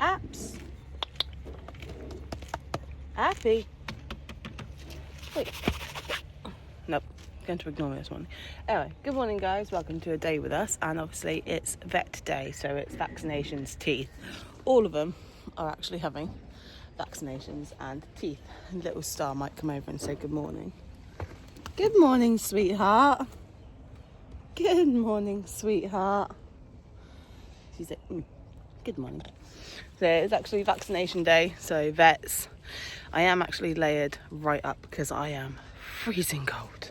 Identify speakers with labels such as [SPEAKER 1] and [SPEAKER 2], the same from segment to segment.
[SPEAKER 1] Apps. Happy. Wait. Nope. Going to ignore me this morning. Anyway, good morning guys. Welcome to a day with us. And obviously it's vet day, so it's Vaccinations Teeth. All of them are actually having vaccinations and teeth. And little Star might come over and say good morning. Good morning, sweetheart. Good morning, sweetheart. She's like, good morning. So it's actually vaccination day, so vets. I am actually layered right up because I am freezing cold.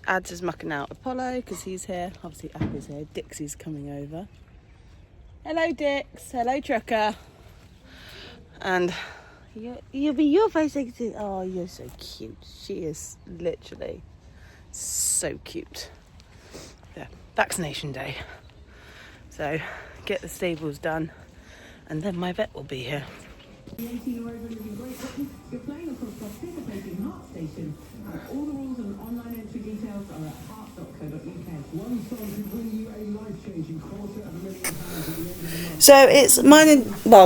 [SPEAKER 1] Ads is mucking out Apollo because he's here. Obviously Apple's here. Dixie's coming over. Hello Dix. Hello Trucker. And you'll be your face. Oh, you're so cute. She is literally so cute. Yeah, vaccination day. So get the stables done and then my vet will be here.
[SPEAKER 2] The 18 or over living Great Britain, you're playing across participating Heart Station. All the rules and online entry details are at heart.co.uk.
[SPEAKER 3] One song can bring you a life-changing £250,000 at the end of the month.
[SPEAKER 1] So it's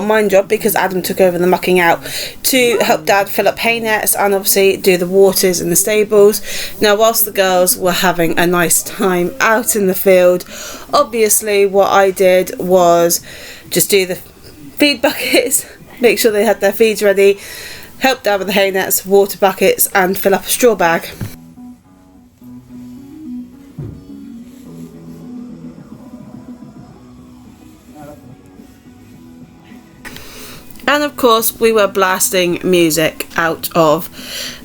[SPEAKER 1] mine job, because Adam took over the mucking out, to help Dad fill up hay nets and obviously do the waters in the stables. Now whilst the girls were having a nice time out in the field, obviously what I did was just do the feed buckets, make sure they had their feeds ready, help Dad with the hay nets, water buckets and fill up a straw bag. And of course we were blasting music out of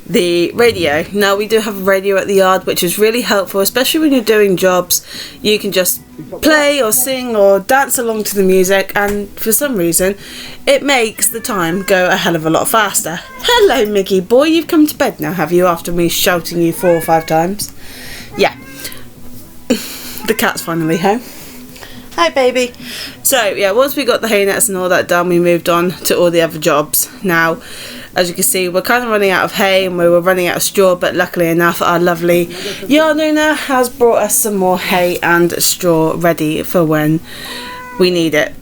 [SPEAKER 1] the radio. Now we do have a radio at the yard, which is really helpful, especially when you're doing jobs. You can just play or sing or dance along to the music, and for some reason it makes the time go a hell of a lot faster. Hello Miggy boy, you've come to bed now, have you, after me shouting you 4 or 5 times? Yeah. The cat's finally home. Hi baby. So yeah, once we got the hay nets and all that done, we moved on to all the other jobs. Now as you can see, we're kind of running out of hay and we were running out of straw, but luckily enough our lovely yard owner has brought us some more hay and straw ready for when we need it.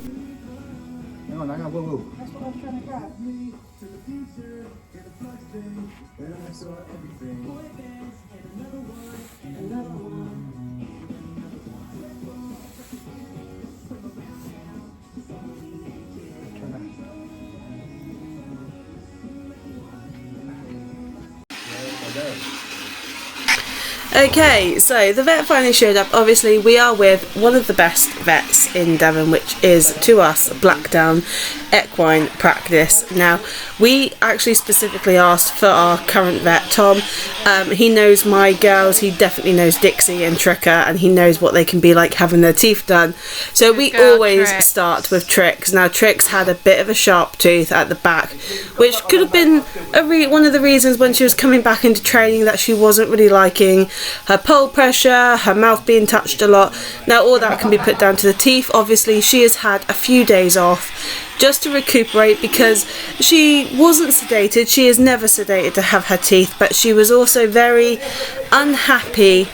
[SPEAKER 3] No, I got boo-boo. That's what I was trying to grab. Me to the future, get a flex thing, then I saw everything. Boy bands, and another one, and another one.
[SPEAKER 1] Okay, so the vet finally showed up. Obviously we are with one of the best vets in Devon, which is, to us, Blackdown Equine Practice. Now we actually specifically asked for our current vet, Tom. He knows my girls, he definitely knows Dixie and Tricker, and he knows what they can be like having their teeth done. So we always start with Trix. Now Trix had a bit of a sharp tooth at the back, which could have been one of the reasons when she was coming back into training that she wasn't really liking her pole pressure, her mouth being touched a lot. Now all that can be put down to the teeth. Obviously she has had a few days off just to recuperate, because she wasn't sedated. She is never sedated to have her teeth, but she was also very unhappy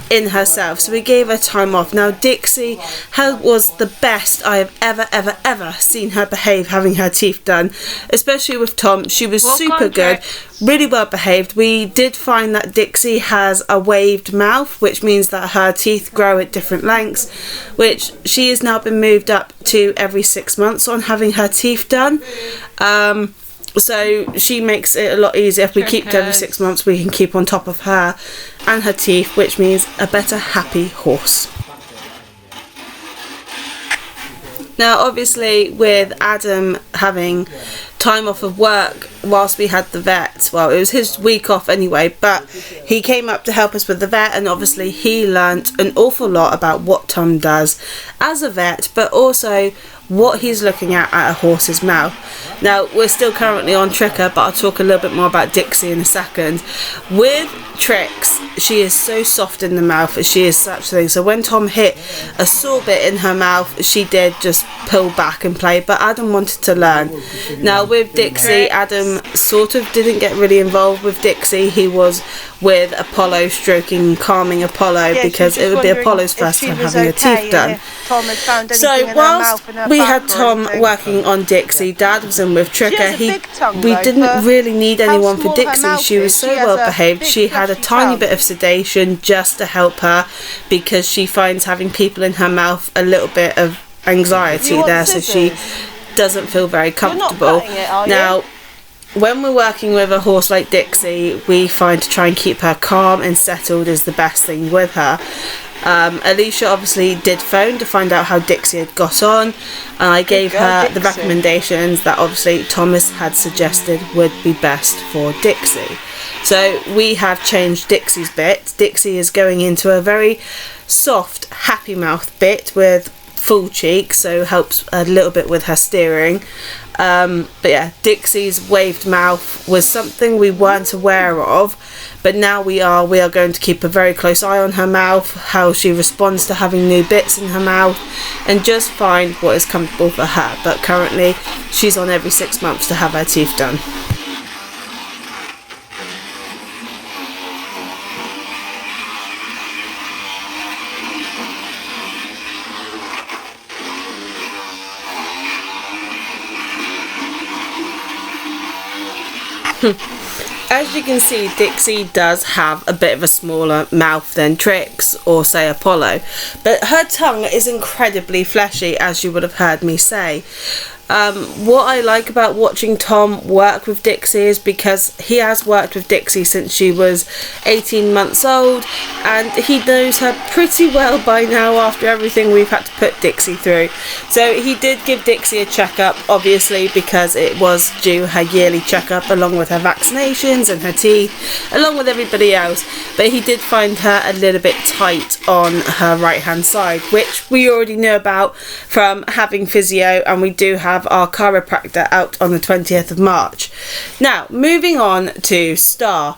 [SPEAKER 1] in herself, so we gave her time off. Now Dixie was the best I have ever seen her behave having her teeth done, especially with Tom. She was super good, really well behaved. We did find that Dixie has a waved mouth, which means that her teeth grow at different lengths, which she has now been moved up to every 6 months on having her teeth done. So she makes it a lot easier. If we keep it every 6 months, we can keep on top of her and her teeth, which means a better happy horse. Now obviously with Adam having time off of work whilst we had the vet, well, it was his week off anyway, but he came up to help us with the vet, and obviously he learnt an awful lot about what Tom does as a vet, but also what he's looking at a horse's mouth. Now we're still currently on Tricker, but I'll talk a little bit more about Dixie in a second. With Trix, she is so soft in the mouth, she is such a thing. So when Tom hit a sore bit in her mouth, she did just pull back and play, but Adam wanted to learn. Now with Dixie, Adam sort of didn't get really involved with Dixie. He was with Apollo, stroking, calming Apollo, because it would be Apollo's first time having her teeth done. So whilst we had Tom working on Dixie, Dad was in with Trigger. We didn't really need anyone for Dixie. She was so well behaved. She had a tiny bit of sedation just to help her, because she finds having people in her mouth a little bit of anxiety there, so she doesn't feel very comfortable. Now when we're working with a horse like Dixie, we find to try and keep her calm and settled is the best thing with her. Alicia obviously did phone to find out how Dixie had got on, and I gave her the recommendations that obviously Thomas had suggested would be best for Dixie. So we have changed Dixie's bit. Dixie is going into a very soft, happy mouth bit with full cheek, so helps a little bit with her steering. But yeah, Dixie's waved mouth was something we weren't aware of, but now we are going to keep a very close eye on her mouth, how she responds to having new bits in her mouth, and just find what is comfortable for her. But currently she's on every 6 months to have her teeth done. As you can see, Dixie does have a bit of a smaller mouth than Trix or say Apollo, but her tongue is incredibly fleshy, as you would have heard me say. What I like about watching Tom work with Dixie is because he has worked with Dixie since she was 18 months old, and he knows her pretty well by now after everything we've had to put Dixie through. So he did give Dixie a checkup, obviously, because it was due her yearly checkup along with her vaccinations and her teeth, along with everybody else. But he did find her a little bit tight on her right hand side, which we already knew about from having physio, and we do have our chiropractor out on the 20th of March. Now, moving on to Star.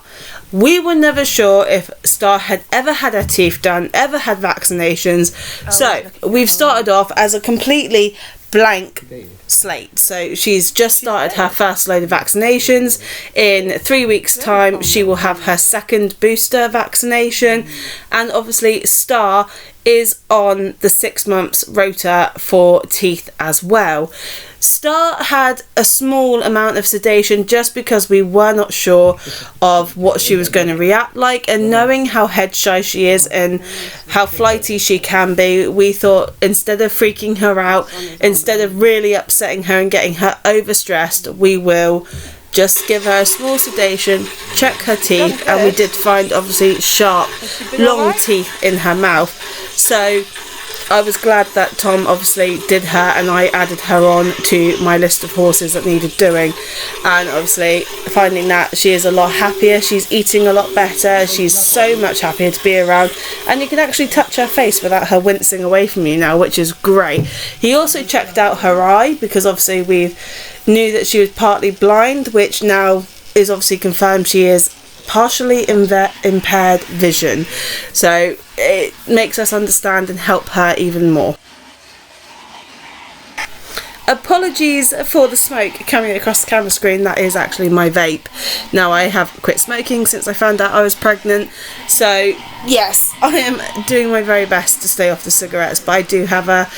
[SPEAKER 1] We were never sure if Star had ever had her teeth done, ever had vaccinations. So we've started off as a completely blank slate. So she's just started her first load of vaccinations. In 3 weeks time she will have her second booster vaccination, and obviously Star is on the 6 months rota for teeth as well. Star had a small amount of sedation just because we were not sure of what she was going to react like, and knowing how head shy she is and how flighty she can be, we thought instead of freaking her out, instead of really upsetting her and getting her overstressed, we will just give her a small sedation, check her teeth, and we did find obviously sharp, long teeth in her mouth. So I was glad that Tom obviously did her, and I added her on to my list of horses that needed doing, and obviously finding that she is a lot happier, she's eating a lot better, she's so much happier to be around, and you can actually touch her face without her wincing away from you now, which is great. He also checked out her eye, because obviously we knew that she was partly blind, which now is obviously confirmed she is partially impaired vision, so it makes us understand and help her even more. Apologies for the smoke coming across the camera screen, that is actually my vape. Now, I have quit smoking since I found out I was pregnant, so yes, I am doing my very best to stay off the cigarettes, but I do have a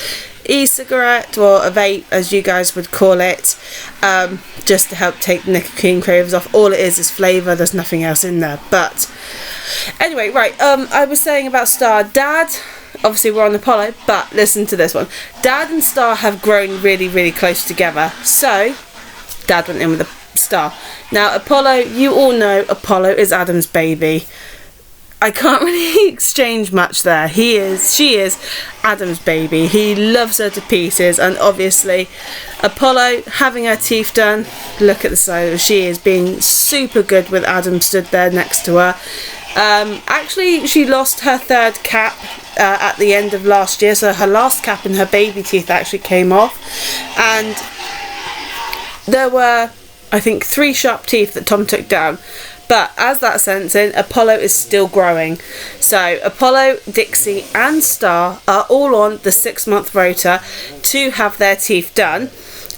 [SPEAKER 1] e-cigarette, or a vape as you guys would call it, just to help take the nicotine cravings off. All it is flavour, there's nothing else in there. But anyway, right, I was saying about Star. Dad, obviously we're on Apollo, but listen to this one. Dad and Star have grown really, really close together, so Dad went in with a Star. Now Apollo, you all know Apollo is Adam's baby. I can't really exchange much there. She is Adam's baby. He loves her to pieces, and obviously Apollo having her teeth done, look at the side. She is being super good with Adam stood there next to her. Actually, she lost her third cap at the end of last year, so her last cap and her baby teeth actually came off, and there were, I think, 3 sharp teeth that Tom took down. But as that sends in, Apollo is still growing. So Apollo, Dixie and Star are all on the 6-month rota to have their teeth done.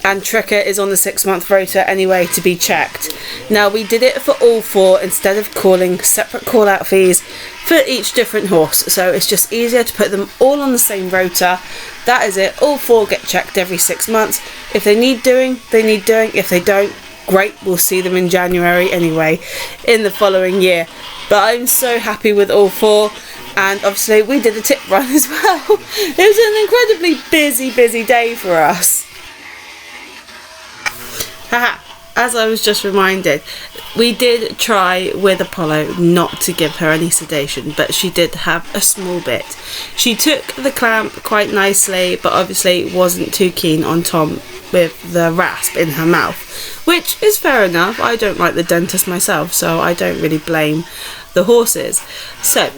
[SPEAKER 1] And Tricker is on the 6-month rota anyway to be checked. Now we did it for all 4 instead of calling separate call out fees for each different horse. So it's just easier to put them all on the same rota. That is it. All 4 get checked every 6 months. If they need doing, they need doing. If they don't, great, we'll see them in January anyway in the following year. But I'm so happy with all 4, and obviously we did a tip run as well. It was an incredibly busy day for us. Haha, as I was just reminded, we did try with Apollo not to give her any sedation, but she did have a small bit. She took the clamp quite nicely, but obviously wasn't too keen on Tom with the rasp in her mouth, which is fair enough. I don't like the dentist myself, so I don't really blame the horses. So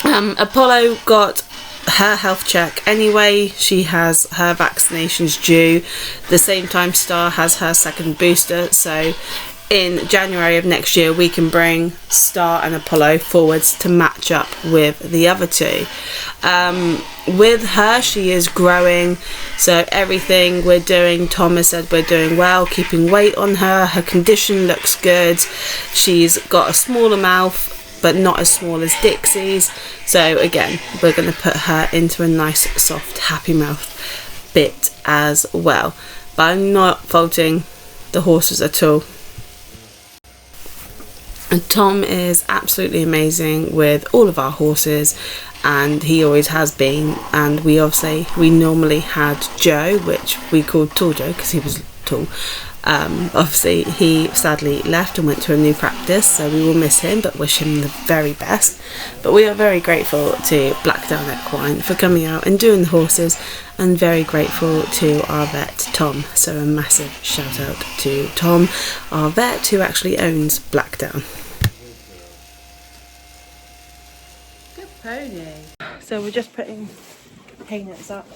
[SPEAKER 1] Apollo got her health check anyway. She has her vaccinations due the same time Star has her second booster, so in January of next year we can bring Star and Apollo forwards to match up with the other 2. With her, she is growing, so everything we're doing, Tom has said we're doing well, keeping weight on her. Her condition looks good. She's got a smaller mouth, but not as small as Dixie's. So again, we're going to put her into a nice, soft, happy mouth bit as well. But I'm not faulting the horses at all. And Tom is absolutely amazing with all of our horses, and he always has been. And we normally had Joe, which we called Tall Joe because he was tall. Obviously he sadly left and went to a new practice, so we will miss him, but wish him the very best. But we are very grateful to Blackdown Equine for coming out and doing the horses, and very grateful to our vet Tom. So a massive shout out to Tom, our vet who actually owns Blackdown. Good pony. So we're just putting hay nets up.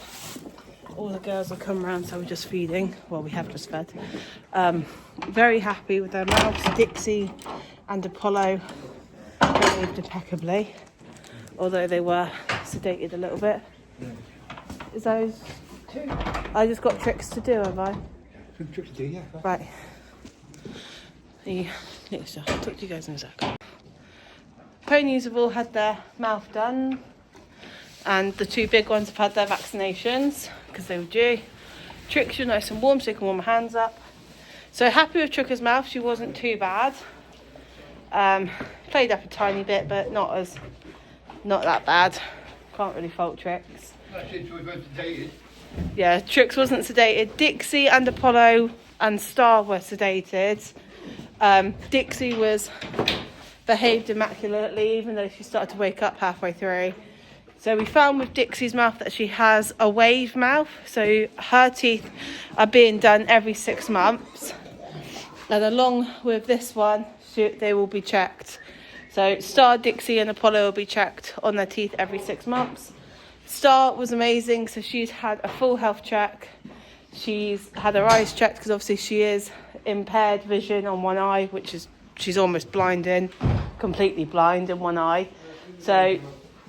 [SPEAKER 1] All the girls have come around, so we're just feeding. Well, we have just fed. Very happy with their mouths. Dixie and Apollo behaved impeccably, although they were sedated a little bit. Is those 2? I just got tricks to do, have I?
[SPEAKER 3] Some tricks to do, yeah.
[SPEAKER 1] Right. I'll talk to you guys in a sec. Ponies have all had their mouth done, and the 2 big ones have had their vaccinations because they were due. Trix, you're nice and warm, so you can warm my hands up. So happy with Tricker's mouth. She wasn't too bad. Played up a tiny bit, but not that bad. Can't really fault Trix. Yeah, Trix wasn't sedated. Dixie and Apollo and Star were sedated. Dixie was behaved immaculately, even though she started to wake up halfway through. So we found with Dixie's mouth that she has a wave mouth, so her teeth are being done every 6 months, and along with this one they will be checked. So Star, Dixie and Apollo will be checked on their teeth every 6 months. Star was amazing, so she's had a full health check. She's had her eyes checked because obviously she is impaired vision on one eye, which is she's almost blind in, completely blind in one eye. So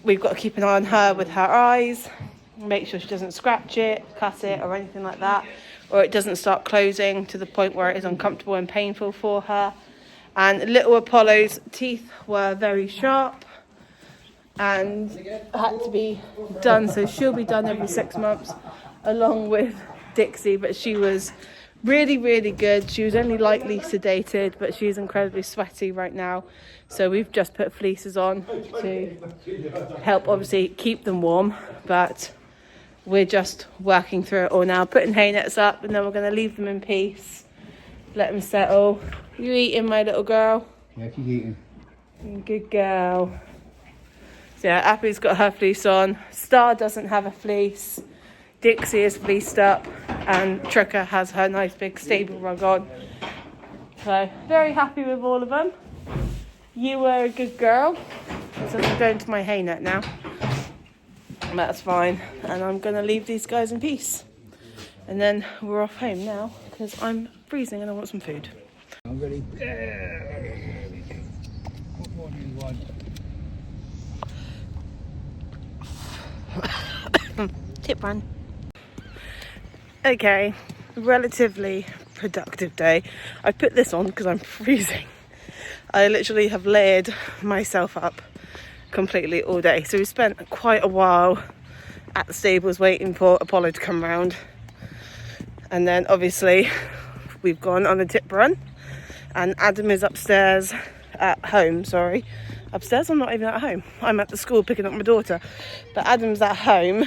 [SPEAKER 1] we've got to keep an eye on her with her eyes, make sure she doesn't scratch it, cut it or anything like that, or it doesn't start closing to the point where it is uncomfortable and painful for her. And little Apollo's teeth were very sharp and had to be done, so she'll be done every 6 months along with Dixie, but she was really good. She was only lightly sedated, but she's incredibly sweaty right now, so we've just put fleeces on to help obviously keep them warm, but we're just working through it all now, putting hay nets up, and then we're going to leave them in peace, let them settle. You eating, my little girl?
[SPEAKER 3] Yeah, she's eating.
[SPEAKER 1] Good girl. So yeah, Appy's got her fleece on. Star doesn't have a fleece. Dixie is fleeced up, and Tricker has her nice big stable rug on. So very happy with all of them. You were a good girl. So I'm going to my hay net now. That's fine, and I'm going to leave these guys in peace. And then we're off home now because I'm freezing and I want some food.
[SPEAKER 3] I'm ready.
[SPEAKER 1] Tip run. Okay, relatively productive day. I put this on because I'm freezing. I literally have layered myself up completely all day. So we spent quite a while at the stables waiting for Apollo to come round. And then obviously we've gone on a tip run. And Adam is upstairs at home, sorry. Upstairs? I'm not even at home. I'm at the school picking up my daughter. But Adam's at home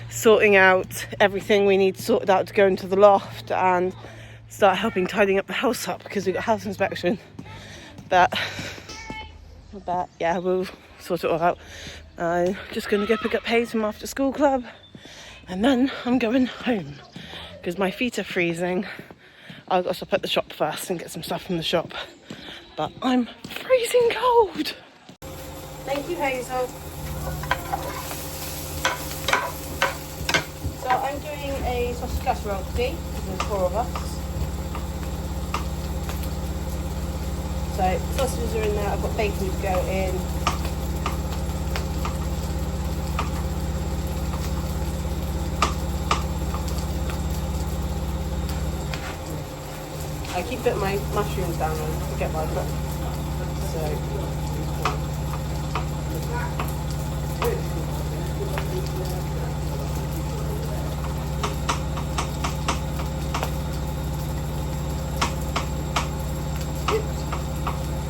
[SPEAKER 1] sorting out everything we need sorted out to go into the loft and start helping tidying up the house up because we've got house inspection. But yeah, we'll sort it all out. I'm just going to go pick up Hayes from after school club and then I'm going home because my feet are freezing. I've got to stop at the shop first and get some stuff from the shop. But I'm freezing cold. Thank you, Hazel. So I'm doing a sausage casserole today because there's 4 of us. So sausages are in there, I've got bacon to go in. I keep putting my mushrooms down and forget what I've got.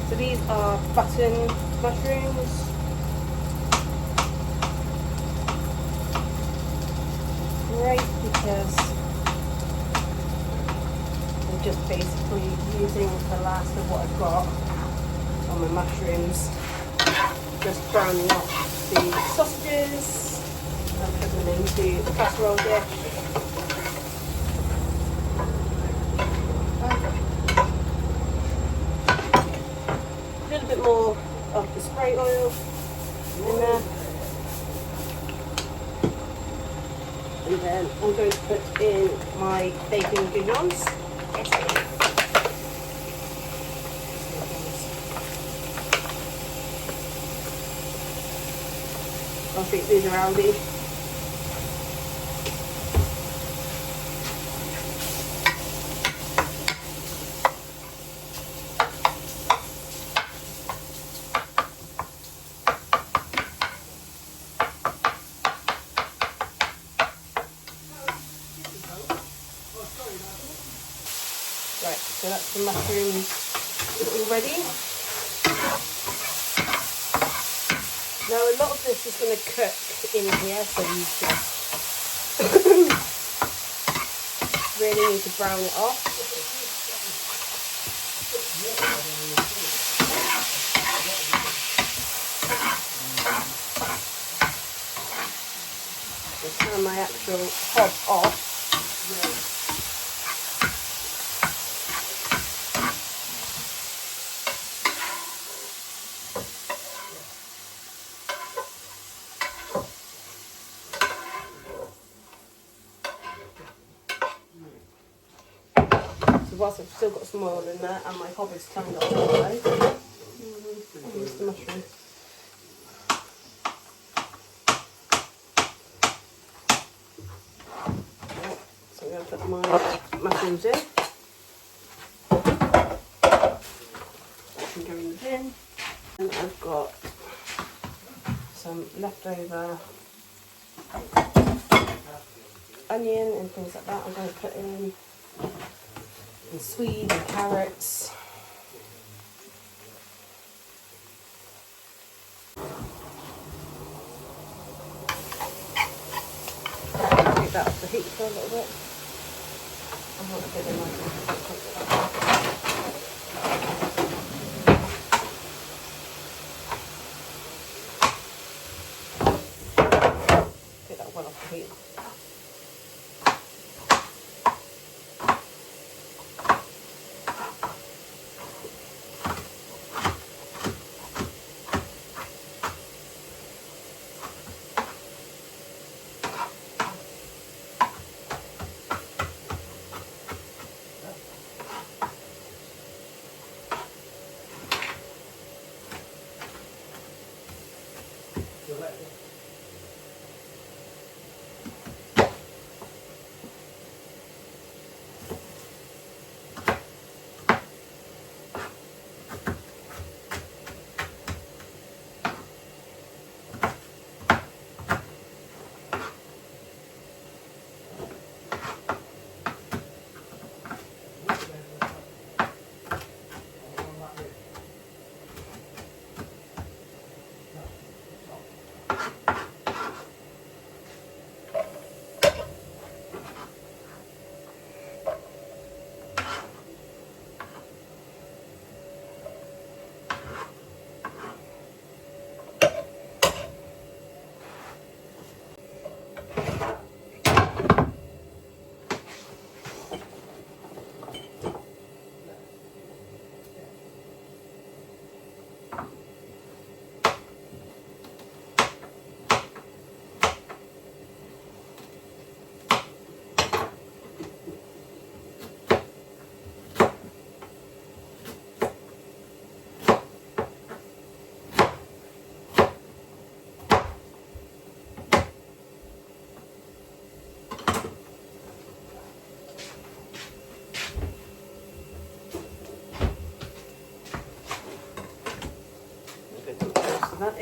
[SPEAKER 1] So these are button mushrooms. Great because I'm just basically using the last of what I've got on my mushrooms. Just browning off the sausages and put them into the casserole dish. A little bit more of the spray oil in there. And then I'm going to put in my bacon goujons. I think these are Aldi. Right, so that's the mushrooms all ready. Now a lot of this is going to cook in here, so you just really need to brown it off. Just turn my actual hob off. Whilst I've still got some oil in there and my hob is turned off anyway. Here's the mushroom. So I'm going to put my mushrooms in. That can go in the bin. And I've got some leftover onion and things like that I'm going to put in. And sweet and carrots. Take that off the heat for a little bit. I want a bit of take that well off the heat.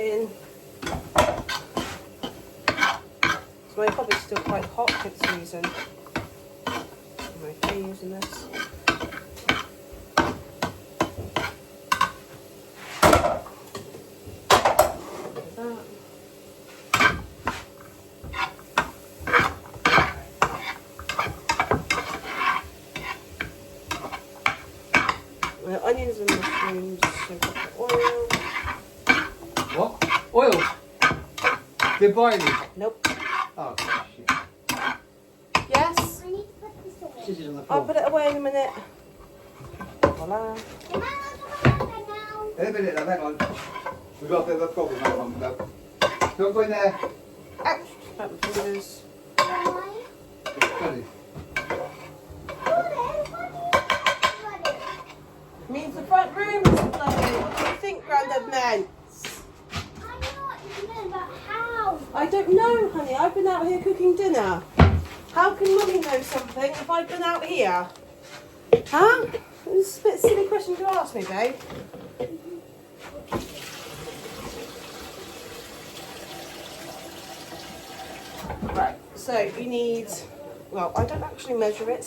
[SPEAKER 1] in. So my probably still quite hot for some reason. I'm okay using this. Onions and mushrooms, so got the oil.
[SPEAKER 3] What? Oil? They're boiling.
[SPEAKER 1] Nope.
[SPEAKER 3] Oh, shit.
[SPEAKER 1] Yes?
[SPEAKER 4] I need to put this away.
[SPEAKER 3] Scissors on the
[SPEAKER 1] I'll
[SPEAKER 3] floor.
[SPEAKER 1] put it away in a minute. Voila.
[SPEAKER 4] Am I allowed to have it now?
[SPEAKER 3] Wait a minute, hang on. We've got a bit of a problem, hang on. Don't go in there.
[SPEAKER 1] Ouch! Cut my fingers.
[SPEAKER 4] Why?
[SPEAKER 3] Steady.
[SPEAKER 1] Means the front room is lovely. What do you think, Grandad Man?
[SPEAKER 4] I know what you meant, but how?
[SPEAKER 1] I don't know, honey. I've been out here cooking dinner. How can Mummy know something if I've been out here? Huh? It's a bit silly question to ask me, babe. Right, so you need, well, I don't actually measure it,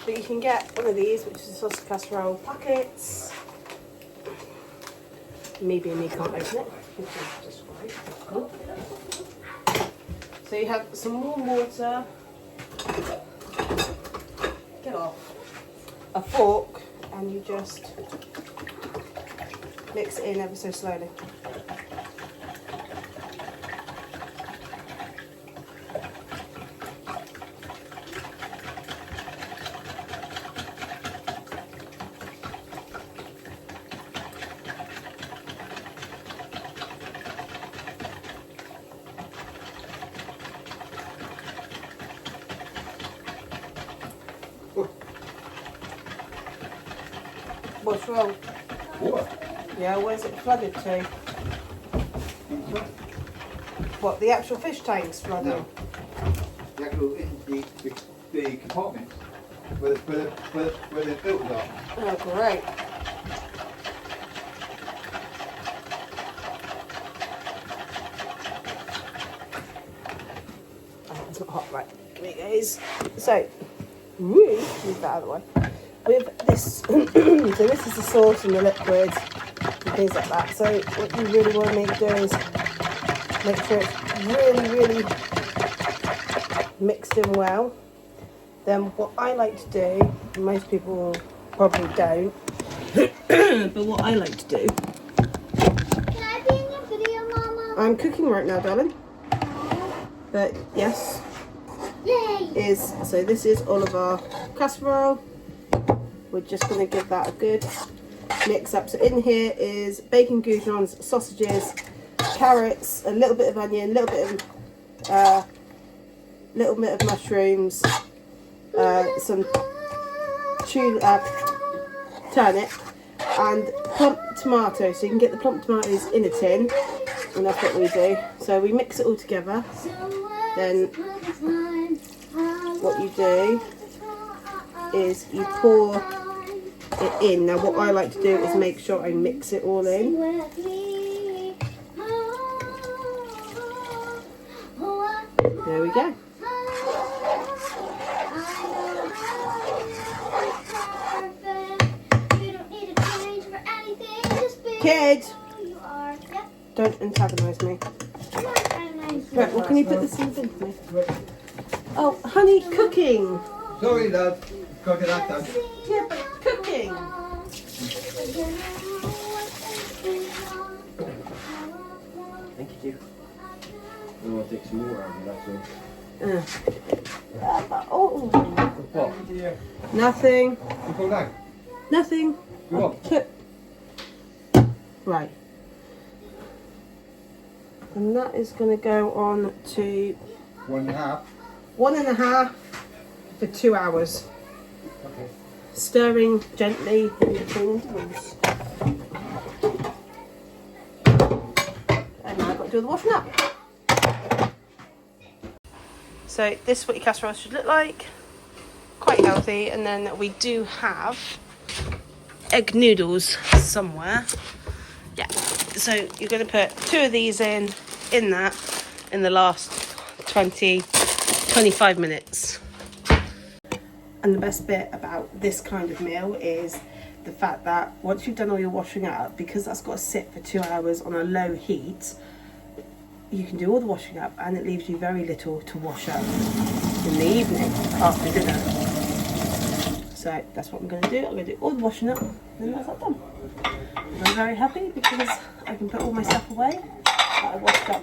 [SPEAKER 1] but you can get one of these, which is a sausage casserole packets. Me being me can't open it, which is just right. Cool. So you have some warm water. Get off. A fork, and you just mix it in ever so slowly. What's wrong?
[SPEAKER 3] Water.
[SPEAKER 1] Yeah, where's it flooded to? What, the actual fish tank's flooded?
[SPEAKER 3] No. The actual, the compartment where the filters are.
[SPEAKER 1] Oh, great. Oh, it's not hot, right. Give me guys. So, move that out of the way. With this, so this is the sauce and the liquid and things like that. So what you really want me to do is make sure it's really mixed in well. Then what I like to do, and most people probably don't, but what I like to do,
[SPEAKER 4] Can I be in your video, Mama?
[SPEAKER 1] I'm cooking right now, darling. But yes,
[SPEAKER 4] Yay!
[SPEAKER 1] so this is all of our casserole. We're just going to give that a good mix up. So in here is bacon goujons, sausages, carrots, a little bit of onion, a little bit of mushrooms, some turnip, and plump tomato. So you can get the plump tomatoes in a tin, and that's what we do. So we mix it all together. Then what you do is you pour it in. Now what I like to do is make sure I mix it all in. There we go. Kid, don't antagonise me. Right, well, can you put this in the bin for me? Oh, honey, cooking.
[SPEAKER 3] Sorry, lad. Gotta get that done.
[SPEAKER 1] Yeah, but cooking.
[SPEAKER 5] Thank you. I want to take some more out of it, that's all.
[SPEAKER 1] Oh,
[SPEAKER 3] What?
[SPEAKER 1] nothing.
[SPEAKER 3] You go down.
[SPEAKER 1] Nothing.
[SPEAKER 3] Go on.
[SPEAKER 1] Right. And that is going to go on to
[SPEAKER 3] 1.5.
[SPEAKER 1] 1.5 for 2 hours.
[SPEAKER 3] Okay.
[SPEAKER 1] Stirring gently in between intervals. And now I've got to do the washing up. So this is what your casserole should look like. Quite healthy. And then we do have egg noodles somewhere Yeah, so you're going to put 2 of these in the last 25 minutes. And the best bit about this kind of meal is the fact that once you've done all your washing up, because that's got to sit for 2 hours on a low heat, you can do all the washing up and it leaves you very little to wash up in the evening after dinner. So that's what I'm going to do. I'm going to do all the washing up and then that's that done. And I'm very happy because I can put all my stuff away that I washed up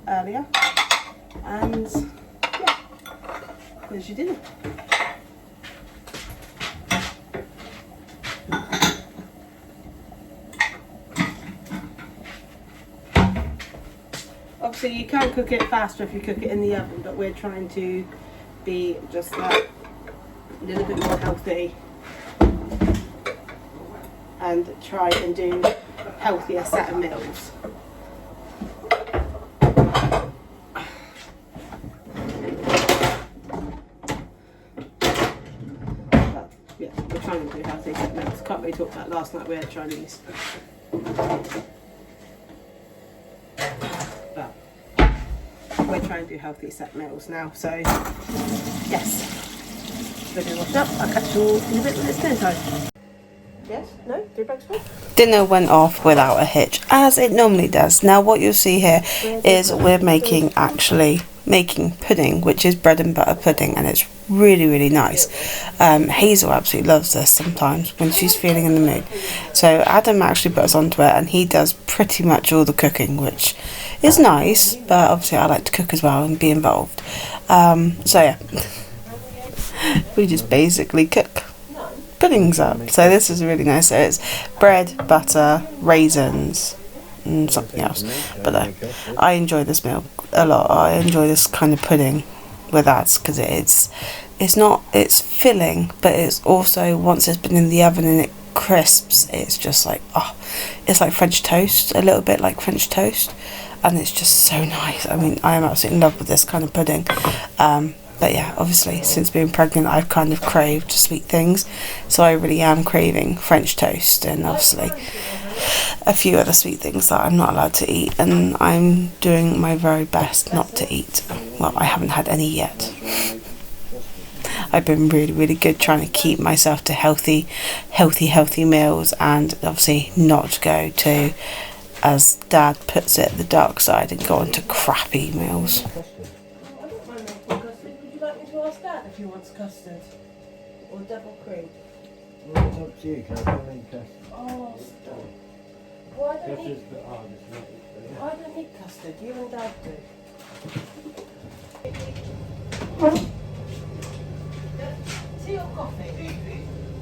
[SPEAKER 1] earlier. And yeah, there's your dinner. Obviously you can cook it faster if you cook it in the oven, but we're trying to be just that little bit more healthy and try and do healthier set of meals. But, yeah, we're trying to do healthy set of meals. Can't really talk about last night we had Chinese. But we're trying to do healthy set meals now, so yes. Ready to wash up. I'll catch you all in a bit when it's dinner time. Yes? No? 3 bags full? Dinner went off without a hitch, as it normally does. Now what you'll see here is we're making pudding, which is bread and butter pudding, and it's really, really nice. Hazel absolutely loves this sometimes when she's feeling in the mood. So Adam actually put us onto it, and he does pretty much all the cooking, which is nice, but obviously I like to cook as well and be involved. So yeah. We just basically cook puddings up. So this is really nice. So it's bread, butter, raisins, and something else. But I enjoy this meal a lot. I enjoy this kind of pudding with that because it's filling, but it's also, once it's been in the oven and it crisps, it's just like, oh, it's like French toast, a little bit like French toast, and it's just so nice. I mean, I am absolutely in love with this kind of pudding. But yeah, obviously, since being pregnant, I've kind of craved sweet things. So I really am craving French toast and obviously a few other sweet things that I'm not allowed to eat. And I'm doing my very best not to eat. Well, I haven't had any yet. I've been really, really good trying to keep myself to healthy meals, and obviously not go to, as Dad puts it, the dark side and go on to crappy meals. If he wants custard or double cream.
[SPEAKER 3] Well, it's up to you, can I don't need custard?
[SPEAKER 1] Oh, stop. Well, I don't need custard. You and Dad do. Tea or coffee?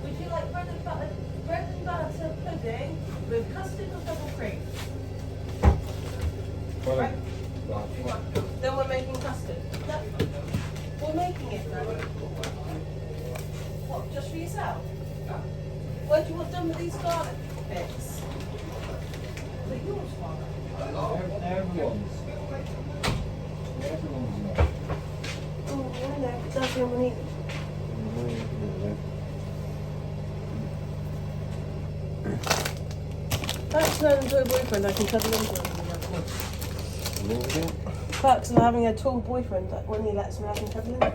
[SPEAKER 1] Would you like bread and butter pudding with custard or double cream? Right? Then we're making custard. No. We're making it now. What, just for yourself? What do you want done with these garlic bits? Are they yours, Father?
[SPEAKER 3] Everyone's.
[SPEAKER 1] Oh, I know, but that's the one we need. Thanks for having a boyfriend, I can cuddle into him. Perks of having a tall boyfriend, like when he lets me, I can cuddle into him.